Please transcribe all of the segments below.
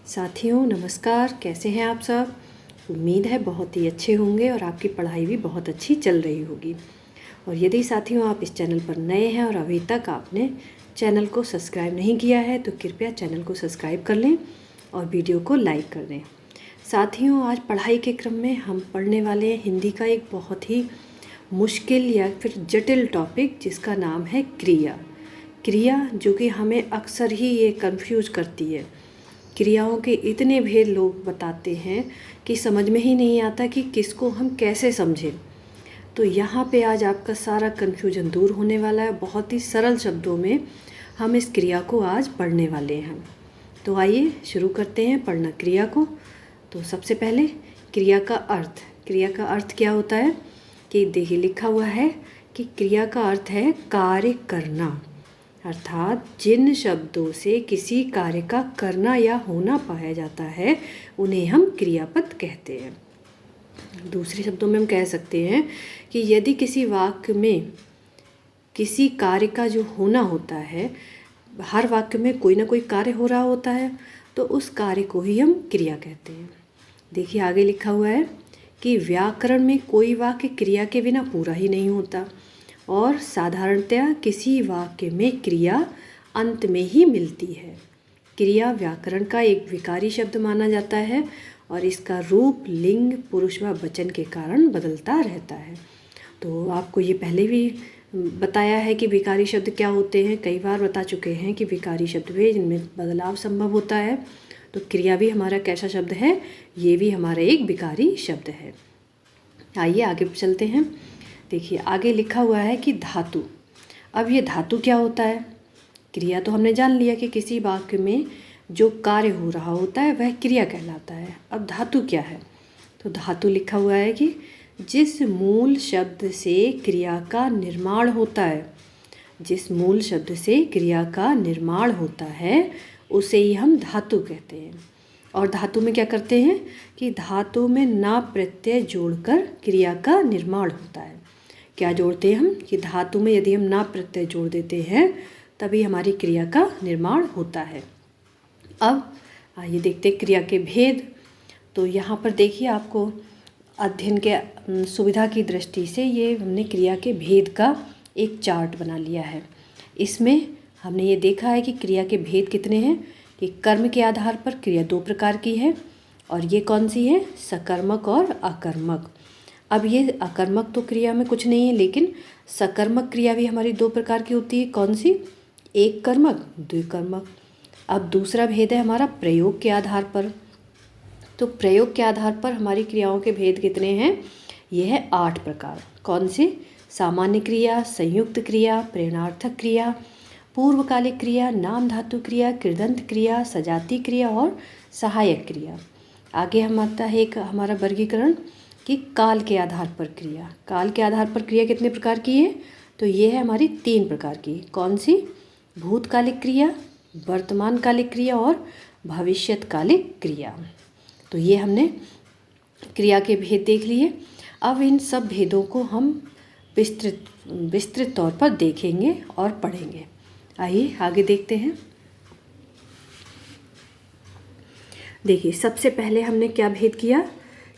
साथियों नमस्कार, कैसे हैं आप सब। उम्मीद है बहुत ही अच्छे होंगे और आपकी पढ़ाई भी बहुत अच्छी चल रही होगी। और यदि साथियों आप इस चैनल पर नए हैं और अभी तक आपने चैनल को सब्सक्राइब नहीं किया है तो कृपया चैनल को सब्सक्राइब कर लें और वीडियो को लाइक कर दें। साथियों आज पढ़ाई के क्रम में हम पढ़ने वाले हैं हिंदी का एक बहुत ही मुश्किल या फिर जटिल टॉपिक जिसका नाम है क्रिया। क्रिया जो कि हमें अक्सर ही ये कंफ्यूज करती है। क्रियाओं के इतने भेद लोग बताते हैं कि समझ में ही नहीं आता कि किसको हम कैसे समझें। तो यहाँ पे आज आपका सारा कन्फ्यूजन दूर होने वाला है। बहुत ही सरल शब्दों में हम इस क्रिया को आज पढ़ने वाले हैं। तो आइए शुरू करते हैं पढ़ना क्रिया को। तो सबसे पहले क्रिया का अर्थ। क्रिया का अर्थ क्या होता है कि देखिए लिखा हुआ है कि क्रिया का अर्थ है कार्य करना, अर्थात जिन शब्दों से किसी कार्य का करना या होना पाया जाता है उन्हें हम क्रियापद कहते हैं। दूसरे शब्दों में हम कह सकते हैं कि यदि किसी वाक्य में किसी कार्य का जो होना होता है, हर वाक्य में कोई ना कोई कार्य हो रहा होता है, तो उस कार्य को ही हम क्रिया कहते हैं। देखिए आगे लिखा हुआ है कि व्याकरण में कोई वाक्य क्रिया के बिना पूरा ही नहीं होता और साधारणतया किसी वाक्य में क्रिया अंत में ही मिलती है। क्रिया व्याकरण का एक विकारी शब्द माना जाता है और इसका रूप लिंग पुरुष व वचन के कारण बदलता रहता है। तो आपको ये पहले भी बताया है कि विकारी शब्द क्या होते हैं, कई बार बता चुके हैं कि विकारी शब्द वे जिनमें बदलाव संभव होता है। तो क्रिया भी हमारा कैसा शब्द है, ये भी हमारा एक विकारी शब्द है। आइए आगे चलते हैं। देखिए आगे लिखा हुआ है कि धातु। अब ये धातु क्या होता है। क्रिया तो हमने जान लिया कि किसी वाक्य में जो कार्य हो रहा होता है वह क्रिया कहलाता है। अब धातु क्या है, तो धातु लिखा हुआ है कि जिस मूल शब्द से क्रिया का निर्माण होता है, जिस मूल शब्द से क्रिया का निर्माण होता है उसे ही हम धातु कहते हैं। और धातु में क्या करते हैं कि धातु में ना प्रत्यय जोड़कर क्रिया का निर्माण होता है। क्या जोड़ते हैं हम कि धातु में यदि हम ना प्रत्यय जोड़ देते हैं तभी हमारी क्रिया का निर्माण होता है। अब आइए देखते हैं क्रिया के भेद। तो यहाँ पर देखिए आपको अध्ययन के सुविधा की दृष्टि से ये हमने क्रिया के भेद का एक चार्ट बना लिया है। इसमें हमने ये देखा है कि क्रिया के भेद कितने हैं कि कर्म के आधार पर क्रिया दो प्रकार की है और ये कौन सी है, सकर्मक और अकर्मक। अब ये अकर्मक तो क्रिया में कुछ नहीं है, लेकिन सकर्मक क्रिया भी हमारी दो प्रकार की होती है। कौन सी, एक कर्मक द्विकर्मक। अब दूसरा भेद है हमारा प्रयोग के आधार पर। तो प्रयोग के आधार पर हमारी क्रियाओं के भेद कितने हैं, ये है 8 प्रकार। कौन से, सामान्य क्रिया, संयुक्त क्रिया, प्रेरणार्थक क्रिया, पूर्वकालिक क्रिया, नाम धातु क्रिया, कृदंत क्रिया, सजाती क्रिया और सहायक क्रिया। आगे हम आता है एक हमारा वर्गीकरण कि काल के आधार पर क्रिया। काल के आधार पर क्रिया कितने प्रकार की है, तो ये है हमारी 3 प्रकार की। कौन सी, भूतकालिक क्रिया, वर्तमानकालिक क्रिया और भविष्यत्कालिक क्रिया। तो ये हमने क्रिया के भेद देख लिए। अब इन सब भेदों को हम विस्तृत तौर पर देखेंगे और पढ़ेंगे। आइए आगे देखते हैं। देखिए सबसे पहले हमने क्या भेद किया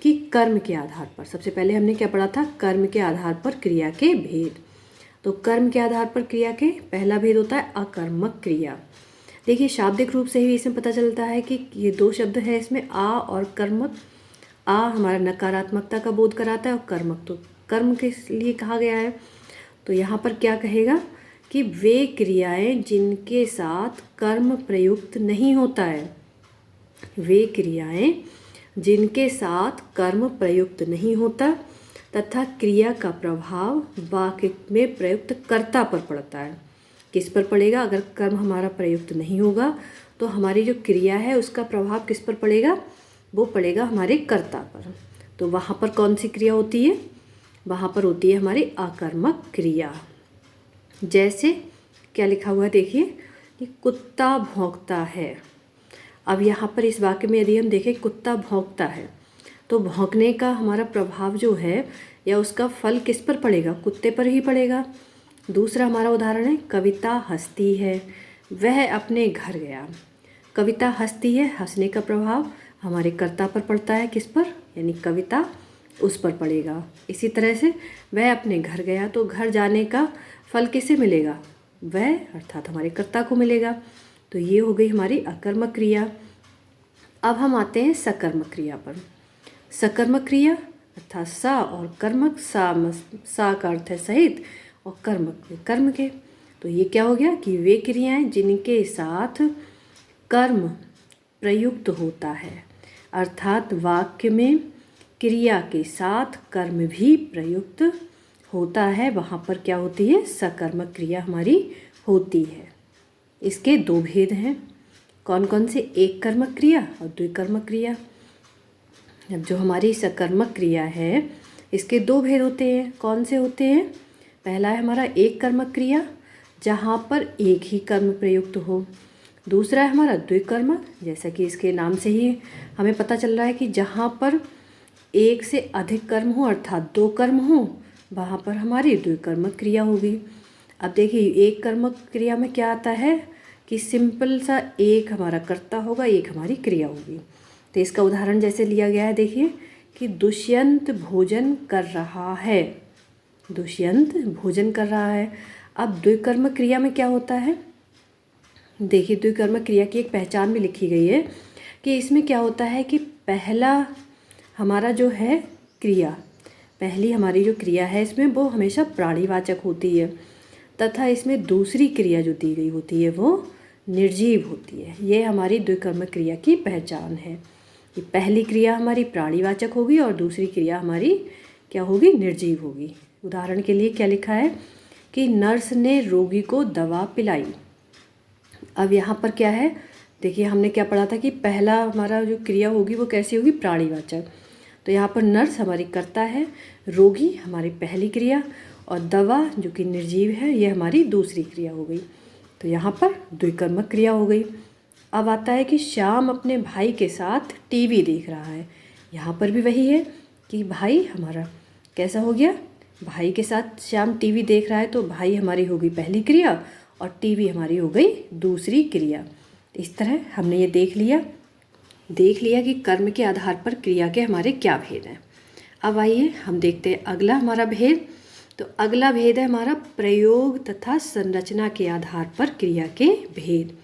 कि कर्म के आधार पर। सबसे पहले हमने क्या पढ़ा था, कर्म के आधार पर क्रिया के भेद। तो कर्म के आधार पर क्रिया के पहला भेद होता है अकर्मक क्रिया। देखिए शाब्दिक रूप से ही इसमें पता चलता है कि ये 2 शब्द है इसमें, आ और कर्मक। आ हमारा नकारात्मकता का बोध कराता है और कर्मक तो कर्म के लिए कहा गया है। तो यहाँ पर क्या कहेगा कि वे क्रियाएं जिनके साथ कर्म प्रयुक्त नहीं होता है, वे क्रियाएं जिनके साथ कर्म प्रयुक्त नहीं होता तथा क्रिया का प्रभाव वाक्य में प्रयुक्त कर्ता पर पड़ता है। किस पर पड़ेगा, अगर कर्म हमारा प्रयुक्त नहीं होगा तो हमारी जो क्रिया है उसका प्रभाव किस पर पड़ेगा, वो पड़ेगा हमारे कर्ता पर। तो वहाँ पर कौन सी क्रिया होती है, वहाँ पर होती है हमारी अकर्मक क्रिया। जैसे क्या लिखा हुआ है देखिए कि कुत्ता भौंकता है। अब यहाँ पर इस वाक्य में यदि हम देखें कुत्ता भौंकता है तो भौंकने का हमारा प्रभाव जो है या उसका फल किस पर पड़ेगा, कुत्ते पर ही पड़ेगा। दूसरा हमारा उदाहरण है कविता हंसती है, वह अपने घर गया। कविता हंसती है, हंसने का प्रभाव हमारे कर्ता पर पड़ता है, किस पर, यानी कविता उस पर पड़ेगा। इसी तरह से वह अपने घर गया तो घर जाने का फल किसे मिलेगा, वह अर्थात हमारे कर्ता को मिलेगा। तो ये हो गई हमारी अकर्मक क्रिया। अब हम आते हैं सकर्मक क्रिया पर। सकर्मक क्रिया अर्थात सा और कर्मक, सा का अर्थ है सहित और कर्मक कर्म के। तो ये क्या हो गया कि वे क्रियाएं जिनके साथ कर्म प्रयुक्त होता है, अर्थात वाक्य में क्रिया के साथ कर्म भी प्रयुक्त होता है, वहाँ पर क्या होती है, सकर्मक क्रिया हमारी होती है। इसके दो भेद हैं, कौन कौन से, एक कर्मक क्रिया और द्विकर्मक क्रिया। अब जो हमारी सकर्मक क्रिया है इसके दो भेद होते हैं, कौन से होते हैं, पहला है हमारा एक कर्मक क्रिया जहाँ पर एक ही कर्म प्रयुक्त हो, दूसरा है हमारा द्विकर्मक, जैसा कि इसके नाम से ही हमें पता चल रहा है कि जहाँ पर एक से अधिक कर्म हो अर्थात दो कर्म हो, वहाँ पर हमारी द्विकर्मक क्रिया होगी। अब देखिए एक कर्मक क्रिया में क्या आता है कि सिंपल सा एक हमारा कर्ता होगा, एक हमारी क्रिया होगी। तो इसका उदाहरण जैसे लिया गया है, देखिए कि दुष्यंत भोजन कर रहा है, दुष्यंत भोजन कर रहा है। अब द्विकर्मक क्रिया में क्या होता है, देखिए द्विकर्मक क्रिया की एक पहचान भी लिखी गई है कि इसमें क्या होता है कि पहला हमारा जो है क्रिया, पहली हमारी जो क्रिया है इसमें वो हमेशा प्राणीवाचक होती है, तथा इसमें दूसरी क्रिया जो दी गई होती है वो निर्जीव होती है। ये हमारी द्विकर्मक क्रिया की पहचान है कि पहली क्रिया हमारी प्राणीवाचक होगी और दूसरी क्रिया हमारी क्या होगी, निर्जीव होगी। उदाहरण के लिए क्या लिखा है कि नर्स ने रोगी को दवा पिलाई। अब यहाँ पर क्या है, देखिए हमने क्या पढ़ा था कि पहला हमारा जो क्रिया होगी वो कैसी होगी, प्राणीवाचक। तो यहाँ पर नर्स हमारी कर्ता है, रोगी हमारी पहली क्रिया और दवा जो कि निर्जीव है ये हमारी दूसरी क्रिया हो गई। तो यहाँ पर द्विकर्मक क्रिया हो गई। अब आता है कि श्याम अपने भाई के साथ टीवी देख रहा है। यहाँ पर भी वही है कि भाई हमारा कैसा हो गया, भाई के साथ श्याम टीवी देख रहा है, तो भाई हमारी हो गई पहली क्रिया और टीवी हमारी हो गई दूसरी क्रिया। इस तरह हमने ये देख लिया कि कर्म के आधार पर क्रिया के हमारे क्या भेद हैं। अब आइए हम देखते हैं अगला हमारा भेद। तो अगला भेद है हमारा प्रयोग तथा संरचना के आधार पर क्रिया के भेद।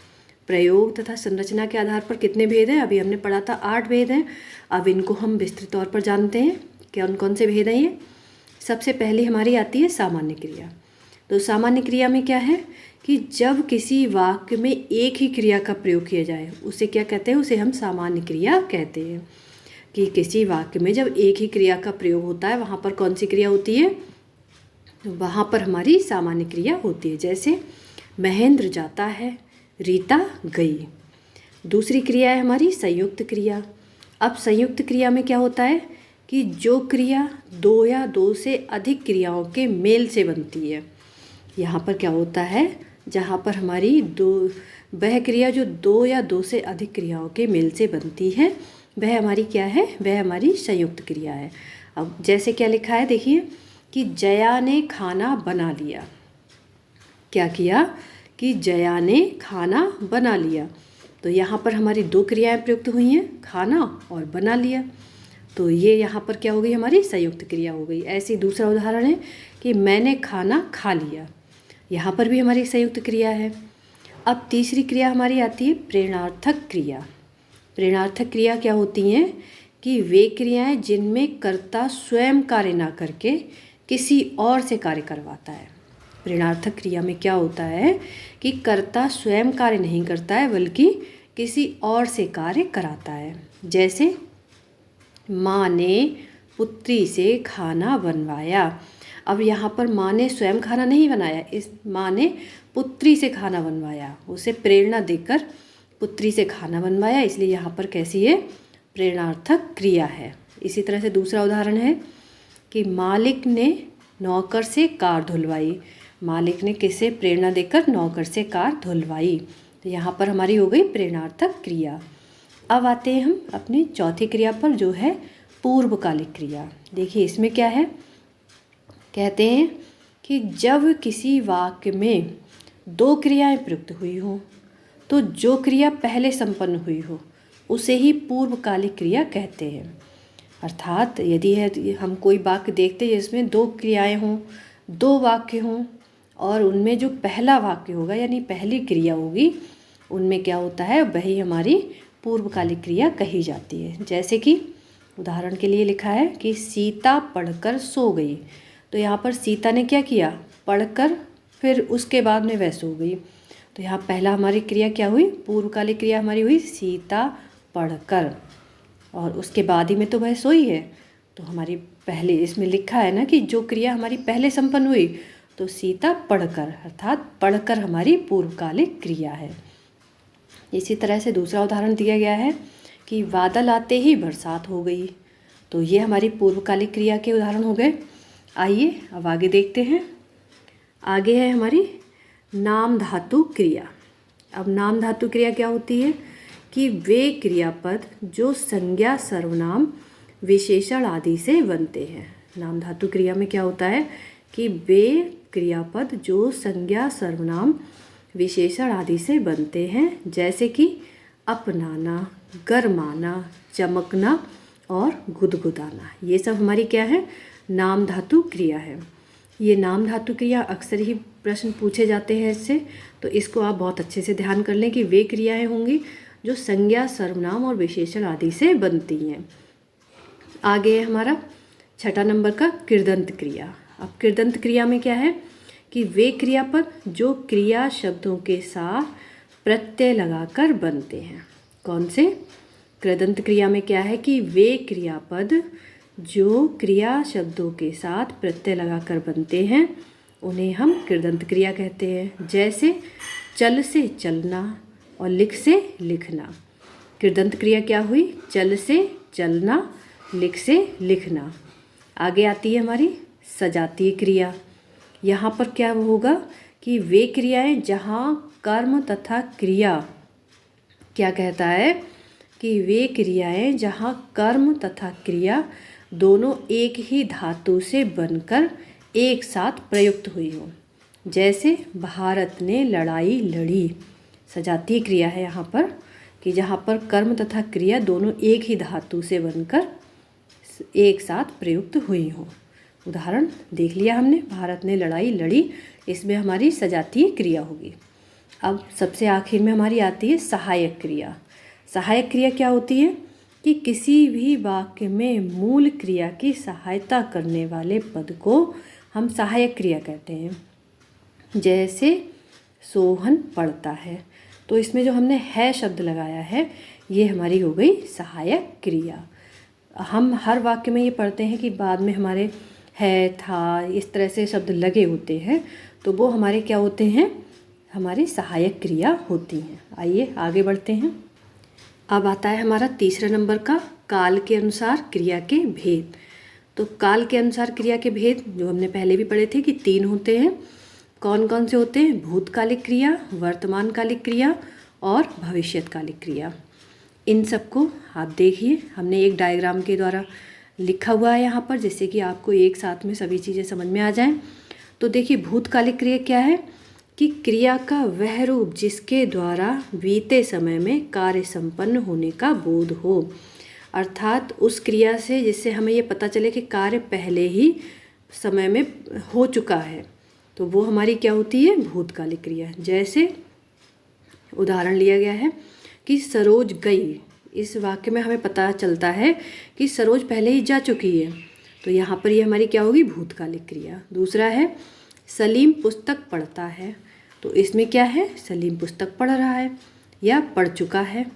प्रयोग तथा संरचना के आधार पर कितने भेद हैं, अभी हमने पढ़ा था 8 भेद हैं। अब इनको हम विस्तृत तौर पर जानते हैं कौन कौन से भेद हैं ये। सबसे पहली हमारी आती है सामान्य क्रिया। तो सामान्य क्रिया में क्या है कि जब किसी वाक्य में एक ही क्रिया का प्रयोग किया जाए उसे क्या कहते हैं, उसे हम सामान्य क्रिया कहते हैं। कि किसी वाक्य में जब एक ही क्रिया का प्रयोग होता है वहाँ पर कौन सी क्रिया होती है, वहाँ पर हमारी सामान्य क्रिया होती है। जैसे महेंद्र जाता है, रीता गई। दूसरी क्रिया है हमारी संयुक्त क्रिया। अब संयुक्त क्रिया में क्या होता है कि जो क्रिया दो या दो से अधिक क्रियाओं के मेल से बनती है। यहाँ पर क्या होता है, जहाँ पर हमारी वह क्रिया जो दो या दो से अधिक क्रियाओं के मेल से बनती है वह हमारी क्या है, वह हमारी संयुक्त क्रिया है। अब जैसे क्या लिखा है देखिए कि जया ने खाना बना लिया। क्या किया कि जया ने खाना बना लिया। तो यहाँ पर हमारी दो क्रियाएं प्रयुक्त हुई हैं, खाना और बना लिया। तो ये यहाँ पर क्या हो गई, हमारी संयुक्त क्रिया हो गई। ऐसे दूसरा उदाहरण है कि मैंने खाना खा लिया। यहाँ पर भी हमारी संयुक्त क्रिया है। अब तीसरी क्रिया हमारी आती है प्रेरणार्थक क्रिया। प्रेरणार्थक क्रिया क्या होती हैं कि वे क्रियाएं जिनमें कर्ता स्वयं कार्य ना करके किसी और से कार्य करवाता है। प्रेरणार्थक क्रिया में क्या होता है कि कर्ता स्वयं कार्य नहीं करता है बल्कि किसी और से कार्य कराता है। जैसे माँ ने पुत्री से खाना बनवाया। अब यहाँ पर माँ ने स्वयं खाना नहीं बनाया, इस माँ ने पुत्री से खाना बनवाया, उसे प्रेरणा देकर पुत्री से खाना बनवाया, इसलिए यहाँ पर कैसी है, प्रेरणार्थक क्रिया है। इसी तरह से दूसरा उदाहरण है कि मालिक ने नौकर से कार धुलवाई। मालिक ने किसे प्रेरणा देकर नौकर से कार धुलवाई। तो यहाँ पर हमारी हो गई प्रेरणार्थक क्रिया। अब आते हैं हम अपनी चौथी क्रिया पर जो है पूर्वकालिक क्रिया। देखिए इसमें क्या है, कहते हैं कि जब किसी वाक्य में दो क्रियाएं प्रयुक्त हुई हों तो जो क्रिया पहले संपन्न हुई हो उसे ही पूर्वकालिक क्रिया कहते हैं। अर्थात यदि है हम कोई वाक्य देखते हैं जिसमें दो क्रियाएं हों, दो वाक्य हों, और उनमें जो पहला वाक्य होगा यानी पहली क्रिया होगी उनमें क्या होता है, वही हमारी पूर्वकालिक क्रिया कही जाती है। जैसे कि उदाहरण के लिए लिखा है कि सीता पढ़कर सो गई। तो यहाँ पर सीता ने क्या किया, पढ़कर, फिर उसके बाद में वह सो गई। तो यहाँ पहला हमारी क्रिया क्या हुई, पूर्वकालिक क्रिया हमारी हुई सीता पढ़कर, और उसके बाद ही में तो वह सोई है। तो हमारी पहले इसमें लिखा है ना कि जो क्रिया हमारी पहले संपन्न हुई तो सीता पढ़कर, अर्थात पढ़कर हमारी पूर्वकालिक क्रिया है। इसी तरह से दूसरा उदाहरण दिया गया है कि बादल आते ही बरसात हो गई। तो ये हमारी पूर्वकालिक क्रिया के उदाहरण हो गए। आइए अब आगे देखते हैं। आगे है हमारी नाम धातु क्रिया। अब नाम धातु क्रिया क्या होती है कि वे क्रियापद जो संज्ञा सर्वनाम विशेषण आदि से बनते हैं। नाम धातु क्रिया में क्या होता है कि वे क्रियापद जो संज्ञा सर्वनाम विशेषण आदि से बनते हैं, जैसे कि अपनाना, गरमाना, चमकना और गुदगुदाना। ये सब हमारी क्या है, नाम धातु क्रिया है। ये नाम धातु क्रिया अक्सर ही प्रश्न पूछे जाते हैं इससे, तो इसको आप बहुत अच्छे से ध्यान कर लें कि वे क्रियाएं होंगी जो संज्ञा सर्वनाम और विशेषण आदि से बनती हैं। आगे है हमारा छठा नंबर का कृदंत क्रिया। अब कृदंत क्रिया में क्या है कि वे क्रियापद जो क्रिया शब्दों के साथ प्रत्यय लगाकर बनते हैं। कौन से, कृदंत क्रिया में क्या है कि वे क्रियापद जो क्रिया शब्दों के साथ प्रत्यय लगाकर बनते हैं उन्हें हम कृदंत क्रिया कहते हैं। जैसे चल से चलना और लिख से लिखना। कृदंत क्रिया क्या हुई, चल से चलना, लिख से लिखना। आगे आती है हमारी सजातीय क्रिया। यहाँ पर क्या होगा कि वे क्रियाएं जहाँ कर्म तथा क्रिया, क्या कहता है कि वे क्रियाएं जहाँ कर्म तथा क्रिया दोनों एक ही धातु से बनकर एक साथ प्रयुक्त हुई हो। जैसे भारत ने लड़ाई लड़ी। सजातीय क्रिया है यहाँ पर कि जहाँ पर कर्म तथा क्रिया दोनों एक ही धातु से बनकर एक साथ प्रयुक्त हुई हो। उदाहरण देख लिया हमने, भारत ने लड़ाई लड़ी, इसमें हमारी सजातीय क्रिया होगी। अब सबसे आखिर में हमारी आती है सहायक क्रिया। सहायक क्रिया क्या होती है कि किसी भी वाक्य में मूल क्रिया की सहायता करने वाले पद को हम सहायक क्रिया कहते हैं। जैसे सोहन पढ़ता है, तो इसमें जो हमने है शब्द लगाया है ये हमारी हो गई सहायक क्रिया। हम हर वाक्य में ये पढ़ते हैं कि बाद में हमारे है, था, इस तरह से शब्द लगे होते हैं, तो वो हमारे क्या होते हैं, हमारी सहायक क्रिया होती हैं। आइए आगे बढ़ते हैं। अब आता है हमारा तीसरा नंबर का काल के अनुसार क्रिया के भेद। तो काल के अनुसार क्रिया के भेद जो हमने पहले भी पढ़े थे कि 3 होते हैं। कौन कौन से होते हैं, भूतकालिक क्रिया, वर्तमानकालिक क्रिया और भविष्यकालिक क्रिया। इन सबको आप देखिए, हमने एक डायग्राम के द्वारा लिखा हुआ है यहाँ पर, जिससे कि आपको एक साथ में सभी चीज़ें समझ में आ जाएं। तो देखिए भूतकालिक क्रिया क्या है कि क्रिया का वह रूप जिसके द्वारा बीते समय में कार्य संपन्न होने का बोध हो। अर्थात उस क्रिया से जिससे हमें ये पता चले कि कार्य पहले ही समय में हो चुका है, तो वो हमारी क्या होती है, भूतकालिक क्रिया। जैसे उदाहरण लिया गया है कि सरोज गई। इस वाक्य में हमें पता चलता है कि सरोज पहले ही जा चुकी है, तो यहाँ पर ये हमारी क्या होगी, भूतकालिक क्रिया। दूसरा है सलीम पुस्तक पढ़ता है, तो इसमें क्या है, सलीम पुस्तक पढ़ रहा है या पढ़ चुका है।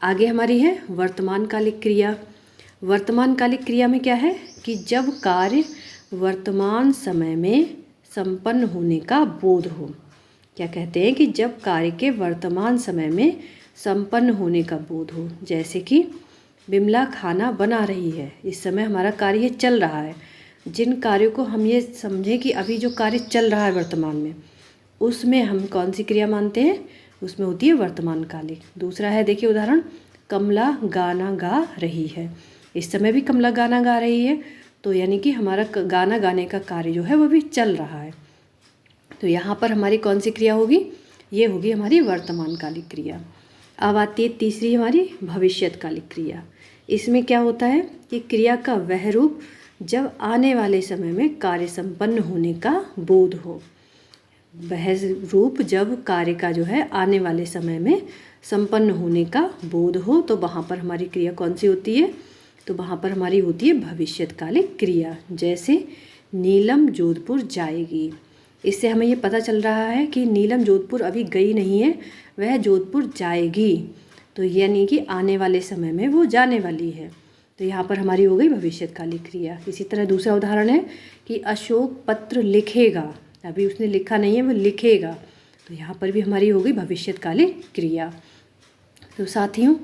आगे हमारी है वर्तमानकालिक क्रिया। वर्तमानकालिक क्रिया में क्या है कि जब कार्य वर्तमान समय में संपन्न होने का बोध हो। क्या कहते हैं कि जब कार्य के वर्तमान समय में संपन्न होने का बोध हो। जैसे कि बिमला खाना बना रही है, इस समय हमारा कार्य चल रहा है। जिन कार्यों को हम ये समझें कि अभी जो कार्य चल रहा है वर्तमान में, उसमें हम कौन सी क्रिया मानते हैं, उसमें होती है वर्तमानकालिक। दूसरा है देखिए उदाहरण, कमला गाना गा रही है। इस समय भी कमला गाना गा रही है, तो यानी कि हमारा गाना गाने का कार्य जो है वो भी चल रहा है। तो यहाँ पर हमारी कौन सी क्रिया होगी, ये होगी हमारी वर्तमान कालिक क्रिया। अब आती है तीसरी हमारी भविष्यकालिक क्रिया। इसमें क्या होता है कि क्रिया का वह रूप जब आने वाले समय में कार्य संपन्न होने का बोध हो। वह रूप जब कार्य का जो है आने वाले समय में संपन्न होने का बोध हो, तो वहाँ पर हमारी क्रिया कौन सी होती है? तो वहाँ पर हमारी होती है भविष्यकालिक क्रिया। जैसे नीलम जोधपुर जाएगी, इससे हमें ये पता चल रहा है कि नीलम जोधपुर अभी गई नहीं है, वह जोधपुर जाएगी, तो यानी कि आने वाले समय में वो जाने वाली है। तो यहाँ पर हमारी हो गई भविष्यकालिक क्रिया। इसी तरह दूसरा उदाहरण है कि अशोक पत्र लिखेगा, अभी उसने लिखा नहीं है, वो लिखेगा, तो यहाँ पर भी हमारी हो गई भविष्यकालिक क्रिया। तो साथियों,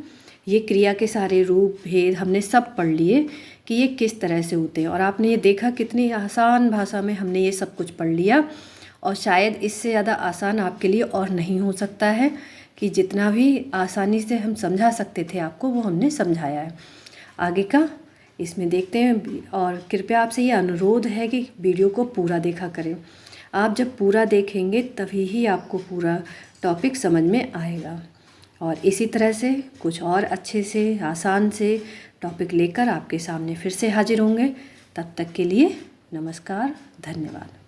ये क्रिया के सारे रूप भेद हमने सब पढ़ लिए कि ये किस तरह से होते हैं, और आपने ये देखा कितनी आसान भाषा में हमने ये सब कुछ पढ़ लिया। और शायद इससे ज़्यादा आसान आपके लिए और नहीं हो सकता है कि जितना भी आसानी से हम समझा सकते थे आपको, वो हमने समझाया है। आगे का इसमें देखते हैं, और कृपया आपसे ये अनुरोध है कि वीडियो को पूरा देखा करें। आप जब पूरा देखेंगे तभी ही आपको पूरा टॉपिक समझ में आएगा। और इसी तरह से कुछ और अच्छे से आसान से टॉपिक लेकर आपके सामने फिर से हाजिर होंगे। तब तक के लिए नमस्कार, धन्यवाद।